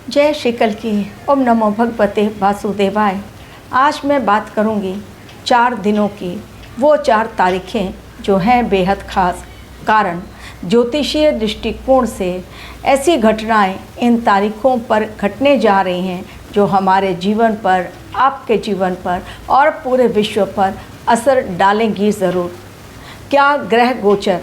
जय श्री कल की। ओम नमो भगवते वासुदेवाय। आज मैं बात करूंगी 4 दिनों की, वो 4 तारीखें जो हैं बेहद खास। कारण ज्योतिषीय दृष्टिकोण से ऐसी घटनाएं इन तारीखों पर घटने जा रही हैं जो हमारे जीवन पर, आपके जीवन पर और पूरे विश्व पर असर डालेंगी ज़रूर। क्या ग्रह गोचर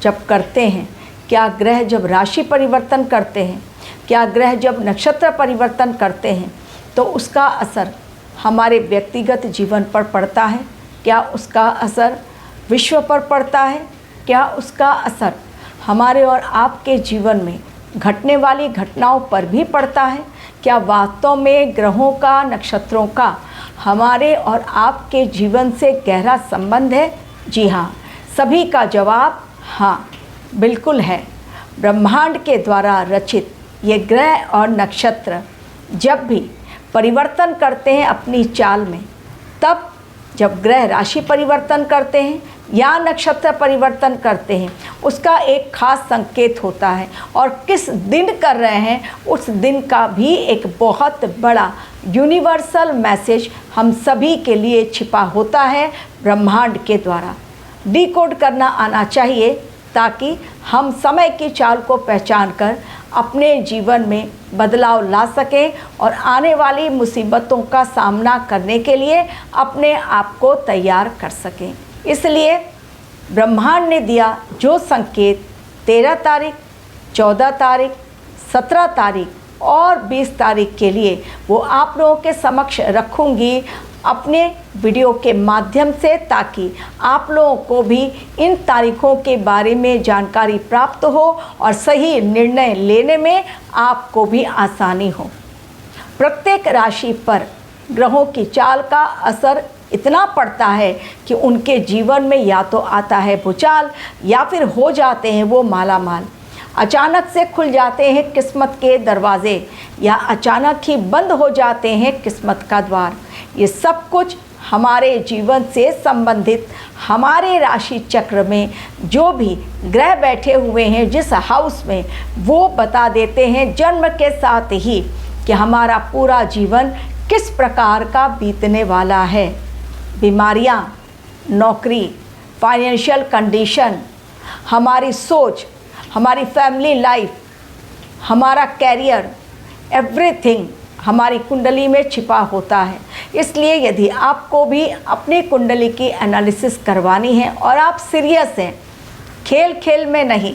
जब करते हैं, क्या ग्रह जब राशि परिवर्तन करते हैं, क्या ग्रह जब नक्षत्र परिवर्तन करते हैं तो उसका असर हमारे व्यक्तिगत जीवन पर पड़ता है? क्या उसका असर विश्व पर पड़ता है? क्या उसका असर हमारे और आपके जीवन में घटने वाली घटनाओं पर भी पड़ता है? क्या वास्तव में ग्रहों का, नक्षत्रों का हमारे और आपके जीवन से गहरा संबंध है? जी हाँ, सभी का जवाब हाँ बिल्कुल है। ब्रह्मांड के द्वारा रचित ये ग्रह और नक्षत्र जब भी परिवर्तन करते हैं अपनी चाल में, तब जब ग्रह राशि परिवर्तन करते हैं या नक्षत्र परिवर्तन करते हैं, उसका एक खास संकेत होता है और किस दिन कर रहे हैं उस दिन का भी एक बहुत बड़ा यूनिवर्सल मैसेज हम सभी के लिए छिपा होता है ब्रह्मांड के द्वारा। डिकोड करना आना चाहिए ताकि हम समय की चाल को पहचान कर अपने जीवन में बदलाव ला सकें और आने वाली मुसीबतों का सामना करने के लिए अपने आप को तैयार कर सकें। इसलिए ब्रह्मांड ने दिया जो संकेत 13 तारीख, 14 तारीख, 17 तारीख और 20 तारीख के लिए वो आप लोगों के समक्ष रखूँगी अपने वीडियो के माध्यम से, ताकि आप लोगों को भी इन तारीखों के बारे में जानकारी प्राप्त हो और सही निर्णय लेने में आपको भी आसानी हो। प्रत्येक राशि पर ग्रहों की चाल का असर इतना पड़ता है कि उनके जीवन में या तो आता है भूचाल या फिर हो जाते हैं वो मालामाल। अचानक से खुल जाते हैं किस्मत के दरवाजे या अचानक ही बंद हो जाते हैं किस्मत का द्वार। ये सब कुछ हमारे जीवन से संबंधित हमारे राशि चक्र में जो भी ग्रह बैठे हुए हैं जिस हाउस में, वो बता देते हैं जन्म के साथ ही कि हमारा पूरा जीवन किस प्रकार का बीतने वाला है। बीमारियां, नौकरी, फाइनेंशियल कंडीशन, हमारी सोच, हमारी फैमिली लाइफ, हमारा कैरियर, एवरीथिंग हमारी कुंडली में छिपा होता है। इसलिए यदि आपको भी अपनी कुंडली की एनालिसिस करवानी है और आप सीरियस हैं, खेल खेल में नहीं,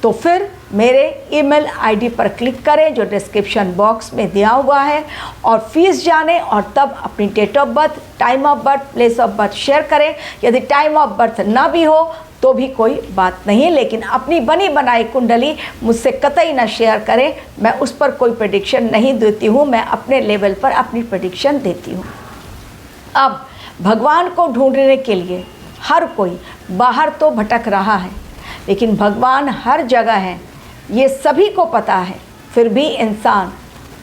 तो फिर मेरे ईमेल आईडी पर क्लिक करें जो डिस्क्रिप्शन बॉक्स में दिया हुआ है और फीस जानें और तब अपनी date of birth, time of birth, place of birth share करें। यदि टाइम ऑफ बर्थ ना भी हो तो भी कोई बात नहीं, लेकिन अपनी बनी बनाई कुंडली मुझसे कतई ना शेयर करें। मैं उस पर कोई प्रेडिक्शन नहीं देती हूँ, मैं अपने लेवल पर अपनी प्रेडिक्शन देती हूँ। अब भगवान को ढूंढने के लिए हर कोई बाहर तो भटक रहा है, लेकिन भगवान हर जगह है, ये सभी को पता है। फिर भी इंसान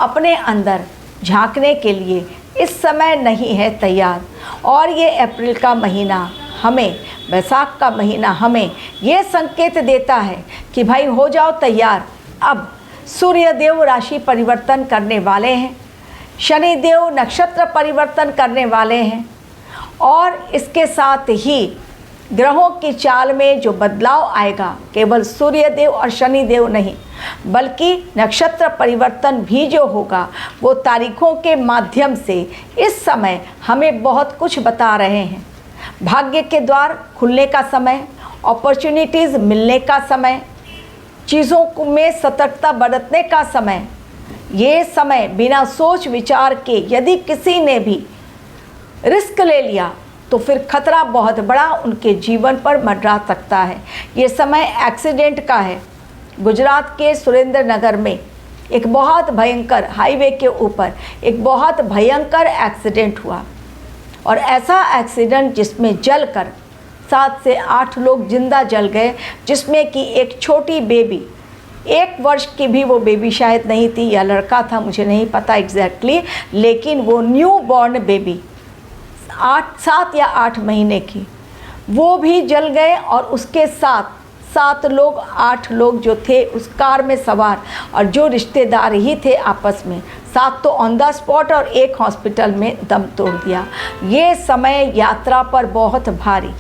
अपने अंदर झांकने के लिए इस समय नहीं है तैयार। और ये अप्रैल का महीना हमें, बैसाख का महीना हमें ये संकेत देता है कि भाई हो जाओ तैयार। अब सूर्यदेव राशि परिवर्तन करने वाले हैं, शनिदेव नक्षत्र परिवर्तन करने वाले हैं और इसके साथ ही ग्रहों की चाल में जो बदलाव आएगा, केवल सूर्यदेव और शनिदेव नहीं बल्कि नक्षत्र परिवर्तन भी जो होगा वो तारीखों के माध्यम से इस समय हमें बहुत कुछ बता रहे हैं। भाग्य के द्वार खुलने का समय, अपॉर्चुनिटीज़ मिलने का समय, चीज़ों में सतर्कता बरतने का समय। ये समय बिना सोच विचार के यदि किसी ने भी रिस्क ले लिया तो फिर खतरा बहुत बड़ा उनके जीवन पर मंडरा सकता है। ये समय एक्सीडेंट का है। गुजरात के सुरेंद्र नगर में एक बहुत भयंकर हाईवे के ऊपर एक बहुत भयंकर एक्सीडेंट हुआ और ऐसा एक्सीडेंट जिसमें जलकर 7 से 8 लोग जिंदा जल गए, जिसमें कि एक छोटी बेबी, 1 वर्ष की भी वो बेबी शायद नहीं थी या लड़का था, मुझे नहीं पता एग्जैक्टली, लेकिन वो न्यू बॉर्न बेबी 7 या 8 महीने की, वो भी जल गए और उसके साथ 7 लोग 8 लोग जो थे उस कार में सवार, और जो रिश्तेदार ही थे आपस में, 7 तो ऑन द स्पॉट और 1 हॉस्पिटल में दम तोड़ दिया। ये समय यात्रा पर बहुत भारी।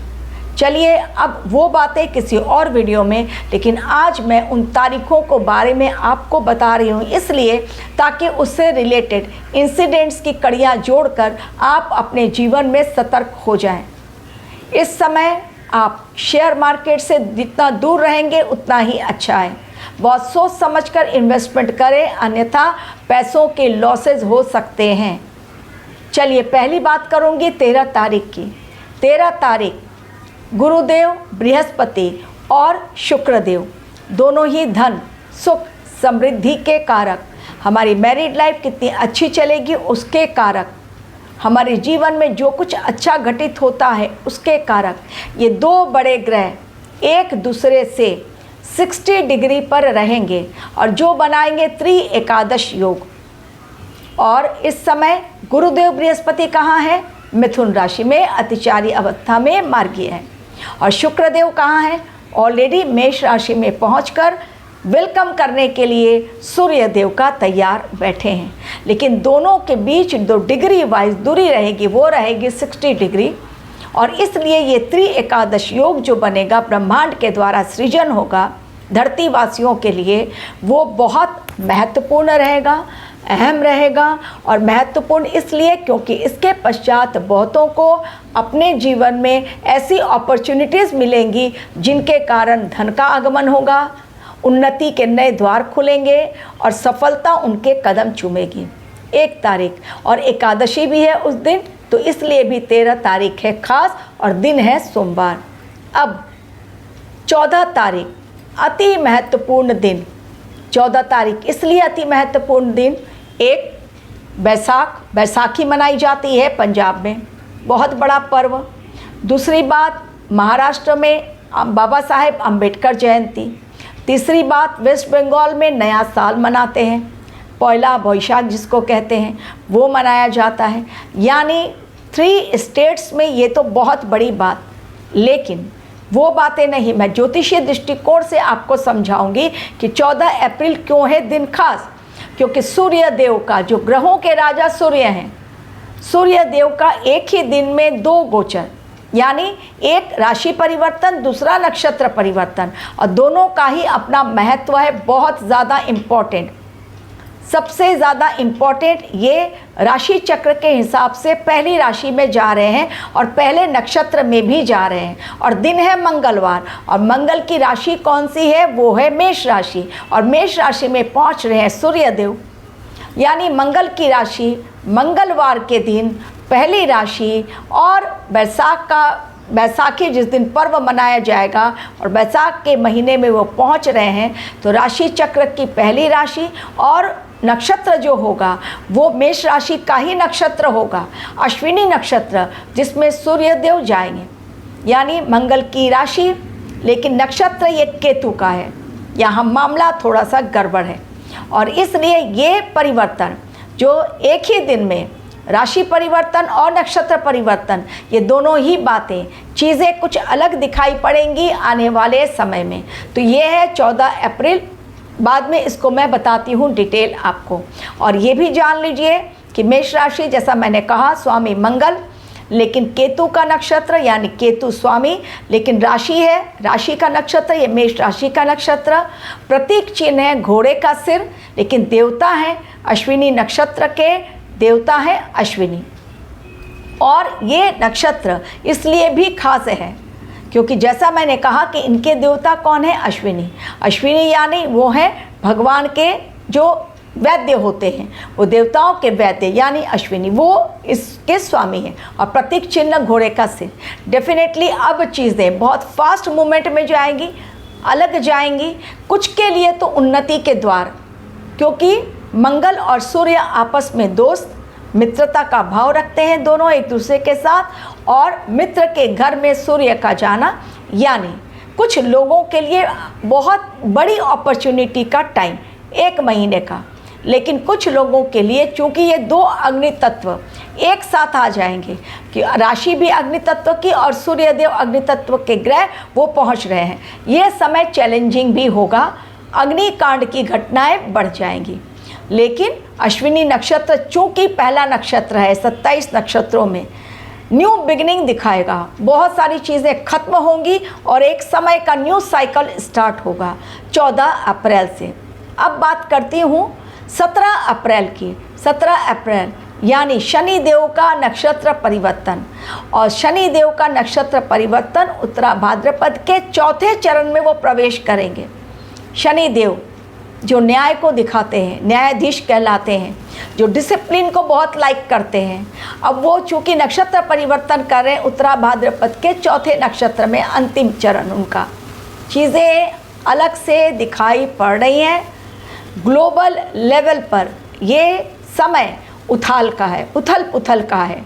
चलिए अब वो बातें किसी और वीडियो में, लेकिन आज मैं उन तारीखों को बारे में आपको बता रही हूँ इसलिए ताकि उससे रिलेटेड इंसिडेंट्स की कड़ियाँ जोड़कर आप अपने जीवन में सतर्क हो जाएं। इस समय आप शेयर मार्केट से जितना दूर रहेंगे उतना ही अच्छा है। बहुत सोच समझकर इन्वेस्टमेंट करें, अन्यथा पैसों के लॉसेस हो सकते हैं। चलिए पहली बात करूँगी 13 तारीख की। 13 तारीख गुरुदेव, बृहस्पति और शुक्रदेव दोनों ही धन, सुख, समृद्धि के कारक, हमारी मैरिड लाइफ कितनी अच्छी चलेगी उसके कारक, हमारे जीवन में जो कुछ अच्छा घटित होता है उसके कारक, ये 2 बड़े ग्रह एक दूसरे से 60 डिग्री पर रहेंगे और जो बनाएंगे त्रिएकादश योग। और इस समय गुरुदेव बृहस्पति कहाँ है? मिथुन राशि में अतिचारी अवस्था में मार्गीय है। और शुक्रदेव कहाँ है? ऑलरेडी मेष राशि में पहुंचकर वेलकम करने के लिए सूर्य देव का तैयार बैठे हैं। लेकिन दोनों के बीच 2 डिग्री वाइज दूरी रहेगी, वो रहेगी 60 डिग्री। और इसलिए ये त्रिएकादश योग जो बनेगा, ब्रह्मांड के द्वारा सृजन होगा धरतीवासियों के लिए, वो बहुत महत्वपूर्ण रहेगा, अहम रहेगा। और महत्वपूर्ण इसलिए क्योंकि इसके पश्चात बहुतों को अपने जीवन में ऐसी अपॉर्चुनिटीज़ मिलेंगी जिनके कारण धन का आगमन होगा, उन्नति के नए द्वार खुलेंगे और सफलता उनके कदम चूमेगी। 1 तारीख और एकादशी भी है उस दिन, तो इसलिए भी 13 तारीख है खास और दिन है सोमवार। अब 14 तारीख अति महत्वपूर्ण दिन। 14 तारीख इसलिए अति महत्वपूर्ण दिन, एक बैसाखी मनाई जाती है पंजाब में, बहुत बड़ा पर्व। दूसरी बात महाराष्ट्र में बाबा साहेब अम्बेडकर जयंती। तीसरी बात वेस्ट बंगाल में नया साल मनाते हैं, पहला बोईशाख जिसको कहते हैं, वो मनाया जाता है। यानी 3 स्टेट्स में ये तो बहुत बड़ी बात। लेकिन वो बातें नहीं, मैं ज्योतिषीय दृष्टिकोण से आपको समझाऊंगी कि 14 अप्रैल क्यों है दिन खास। क्योंकि सूर्य देव का, जो ग्रहों के राजा सूर्य हैं, सूर्य देव का एक ही दिन में 2 गोचर, यानी एक राशि परिवर्तन, दूसरा नक्षत्र परिवर्तन, और दोनों का ही अपना महत्व है, बहुत ज़्यादा इम्पॉर्टेंट। सबसे ज़्यादा इम्पॉर्टेंट ये राशि चक्र के हिसाब से पहली राशि में जा रहे हैं और पहले नक्षत्र में भी जा रहे हैं, और दिन है मंगलवार। और मंगल की राशि कौन सी है? वो है मेष राशि, और मेष राशि में पहुंच रहे हैं सूर्यदेव। यानी मंगल की राशि मंगलवार के दिन पहली राशि, और बैसाखी जिस दिन पर्व मनाया जाएगा और बैसाख के महीने में वो पहुंच रहे हैं, तो राशि चक्र की पहली राशि और नक्षत्र जो होगा वो मेष राशि का ही नक्षत्र होगा, अश्विनी नक्षत्र, जिसमें सूर्यदेव जाएंगे। यानी मंगल की राशि, लेकिन नक्षत्र ये केतु का है। यहाँ मामला थोड़ा सा गड़बड़ है, और इसलिए ये परिवर्तन जो एक ही दिन में राशि परिवर्तन और नक्षत्र परिवर्तन, ये दोनों ही बातें, चीज़ें कुछ अलग दिखाई पड़ेंगी आने वाले समय में। तो ये है 14 अप्रैल। बाद में इसको मैं बताती हूँ डिटेल आपको। और ये भी जान लीजिए कि मेष राशि, जैसा मैंने कहा, स्वामी मंगल, लेकिन केतु का नक्षत्र, यानी केतु स्वामी, लेकिन राशि है, राशि का नक्षत्र, ये मेष राशि का नक्षत्र। प्रतीक चिन्ह है घोड़े का सिर, लेकिन देवता है अश्विनी नक्षत्र के, देवता है अश्विनी। और ये नक्षत्र इसलिए भी खास है क्योंकि जैसा मैंने कहा कि इनके देवता कौन है? अश्विनी। अश्विनी यानी वो हैं भगवान के जो वैद्य होते हैं, वो देवताओं के वैद्य यानी अश्विनी, वो इसके स्वामी हैं। और प्रतीक चिन्ह घोड़े का सिर। डेफिनेटली अब चीज़ें बहुत फास्ट मूवमेंट में जाएंगी, अलग जाएंगी। कुछ के लिए तो उन्नति के द्वार, क्योंकि मंगल और सूर्य आपस में दोस्त, मित्रता का भाव रखते हैं दोनों एक दूसरे के साथ, और मित्र के घर में सूर्य का जाना यानी कुछ लोगों के लिए बहुत बड़ी अपॉर्चुनिटी का टाइम, 1 महीने का। लेकिन कुछ लोगों के लिए चूंकि ये दो अग्नि तत्व एक साथ आ जाएंगे कि राशि भी अग्नि तत्व की और सूर्यदेव अग्नि तत्व के ग्रह वो पहुंच रहे हैं, ये समय चैलेंजिंग भी होगा, अग्निकांड की घटनाएं बढ़ जाएंगी। लेकिन अश्विनी नक्षत्र चूंकि पहला नक्षत्र है 27 नक्षत्रों में, न्यू बिगिनिंग दिखाएगा, बहुत सारी चीज़ें खत्म होंगी और एक समय का न्यू साइकिल स्टार्ट होगा 14 अप्रैल से। अब बात करती हूँ 17 अप्रैल की। 17 अप्रैल यानी शनि देव का नक्षत्र परिवर्तन, और शनि देव का नक्षत्र परिवर्तन उत्तरा भाद्रपद के चौथे चरण में वो प्रवेश करेंगे। शनि देव जो न्याय को दिखाते हैं, न्यायाधीश कहलाते हैं, जो डिसिप्लिन को बहुत लाइक करते हैं, अब वो चूँकि नक्षत्र परिवर्तन कर रहे हैं उत्तरा भाद्रपद के चौथे नक्षत्र में, अंतिम चरण उनका, चीज़ें अलग से दिखाई पड़ रही हैं। ग्लोबल लेवल पर ये समय उथाल का है, उथल पुथल का है,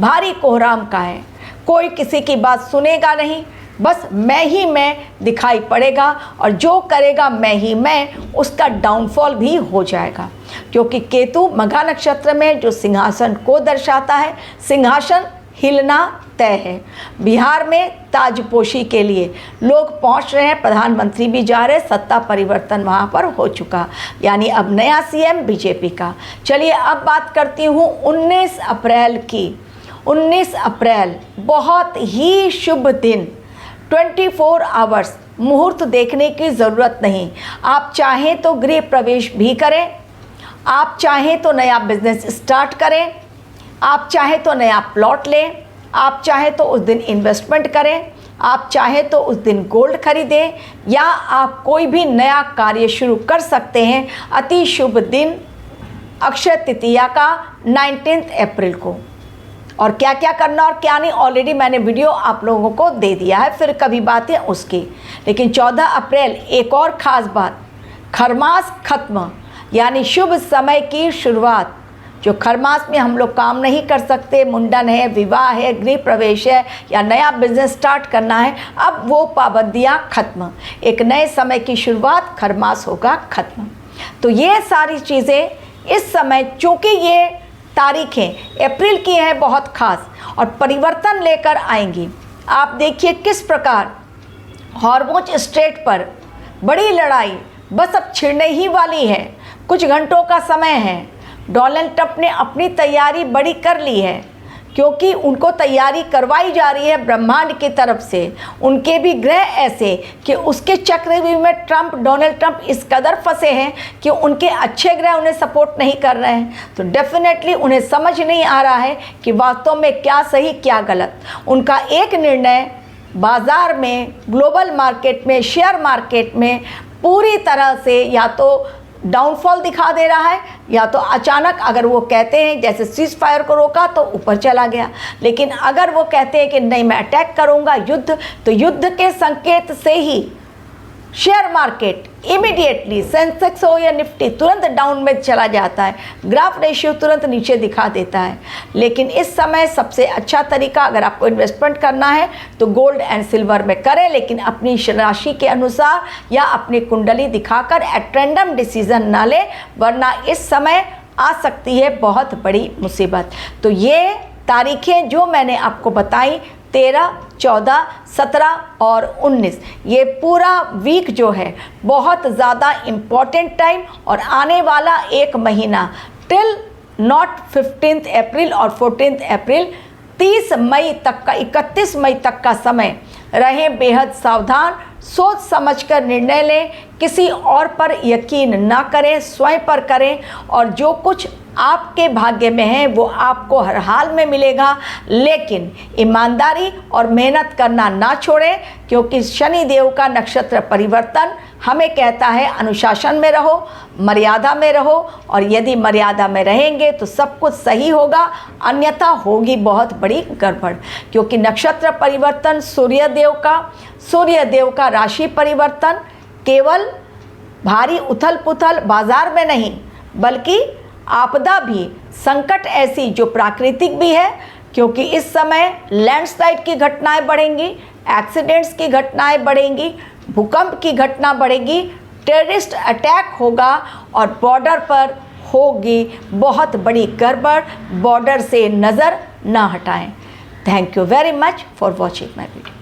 भारी कोहराम का है, कोई किसी की बात सुनेगा नहीं, बस मैं ही मैं दिखाई पड़ेगा और जो करेगा मैं ही मैं, उसका डाउनफॉल भी हो जाएगा। क्योंकि केतु मघा नक्षत्र में जो सिंहासन को दर्शाता है, सिंहासन हिलना तय है। बिहार में ताजपोशी के लिए लोग पहुंच रहे हैं, प्रधानमंत्री भी जा रहे, सत्ता परिवर्तन वहां पर हो चुका, यानी अब नया सीएम बीजेपी का। चलिए अब बात करती हूँ 19 अप्रैल की। 19 अप्रैल बहुत ही शुभ दिन, 24 आवर्स, मुहूर्त देखने की ज़रूरत नहीं। आप चाहें तो गृह प्रवेश भी करें, आप चाहें तो नया बिजनेस स्टार्ट करें, आप चाहें तो नया प्लॉट लें, आप चाहें तो उस दिन इन्वेस्टमेंट करें, आप चाहें तो उस दिन गोल्ड खरीदें, या आप कोई भी नया कार्य शुरू कर सकते हैं। अति शुभ दिन अक्षय तृतीया का 19 अप्रैल को। और क्या क्या करना और क्या नहीं ऑलरेडी मैंने वीडियो आप लोगों को दे दिया है, फिर कभी बातें उसकी। लेकिन 14 अप्रैल एक और ख़ास बात, खरमास खत्म, यानी शुभ समय की शुरुआत। जो खरमास में हम लोग काम नहीं कर सकते, मुंडन है, विवाह है, गृह प्रवेश है या नया बिजनेस स्टार्ट करना है, अब वो पाबंदियाँ खत्म, एक नए समय की शुरुआत, खरमास होगा खत्म। तो ये सारी चीज़ें इस समय, चूँकि ये तारीखें अप्रैल की हैं बहुत खास और परिवर्तन लेकर आएंगी। आप देखिए किस प्रकार हॉर्मोज स्ट्रेट पर बड़ी लड़ाई बस अब छिड़ने ही वाली है, कुछ घंटों का समय है। डोनाल्ड ट्रंप ने अपनी तैयारी बड़ी कर ली है, क्योंकि उनको तैयारी करवाई जा रही है ब्रह्मांड की तरफ से। उनके भी ग्रह ऐसे कि उसके चक्रव्यूह में डोनाल्ड ट्रंप इस कदर फंसे हैं कि उनके अच्छे ग्रह उन्हें सपोर्ट नहीं कर रहे हैं। तो डेफिनेटली उन्हें समझ नहीं आ रहा है कि वास्तव में क्या सही क्या गलत। उनका एक निर्णय बाज़ार में, ग्लोबल मार्केट में, शेयर मार्केट में पूरी तरह से या तो डाउनफॉल दिखा दे रहा है, या तो अचानक अगर वो कहते हैं जैसे सीज फायर को रोका तो ऊपर चला गया, लेकिन अगर वो कहते हैं कि नहीं मैं अटैक करूंगा युद्ध, तो युद्ध के संकेत से ही शेयर मार्केट इमीडिएटली, सेंसेक्स हो या निफ्टी, तुरंत डाउन में चला जाता है, ग्राफ रेशियो तुरंत नीचे दिखा देता है। लेकिन इस समय सबसे अच्छा तरीका अगर आपको इन्वेस्टमेंट करना है तो गोल्ड एंड सिल्वर में करें, लेकिन अपनी राशि के अनुसार या अपनी कुंडली दिखाकर एट रैंडम डिसीजन ना ले, वरना इस समय आ सकती है बहुत बड़ी मुसीबत। तो ये तारीखें जो मैंने आपको बताई 13, 14, 17 और 19, ये पूरा वीक जो है बहुत ज़्यादा इम्पॉर्टेंट टाइम, और आने वाला एक महीना टिल नॉट 15 अप्रैल और 14 अप्रैल, 30 मई तक का, 31 मई तक का समय रहें बेहद सावधान, सोच समझकर निर्णय लें, किसी और पर यकीन ना करें, स्वयं पर करें, और जो कुछ आपके भाग्य में है वो आपको हर हाल में मिलेगा। लेकिन ईमानदारी और मेहनत करना ना छोड़ें, क्योंकि शनि देव का नक्षत्र परिवर्तन हमें कहता है अनुशासन में रहो, मर्यादा में रहो, और यदि मर्यादा में रहेंगे तो सब कुछ सही होगा, अन्यथा होगी बहुत बड़ी गड़बड़। क्योंकि नक्षत्र परिवर्तन सूर्य देव का राशि परिवर्तन केवल भारी उथल पुथल बाजार में नहीं, बल्कि आपदा भी, संकट ऐसी जो प्राकृतिक भी है, क्योंकि इस समय लैंडस्लाइड की घटनाएं बढ़ेंगी, एक्सीडेंट्स की घटनाएं बढ़ेंगी, भूकंप की घटना बढ़ेगी, टेररिस्ट अटैक होगा, और बॉर्डर पर होगी बहुत बड़ी गड़बड़, बॉर्डर से नज़र ना हटाएं। Thank you very much for watching my video.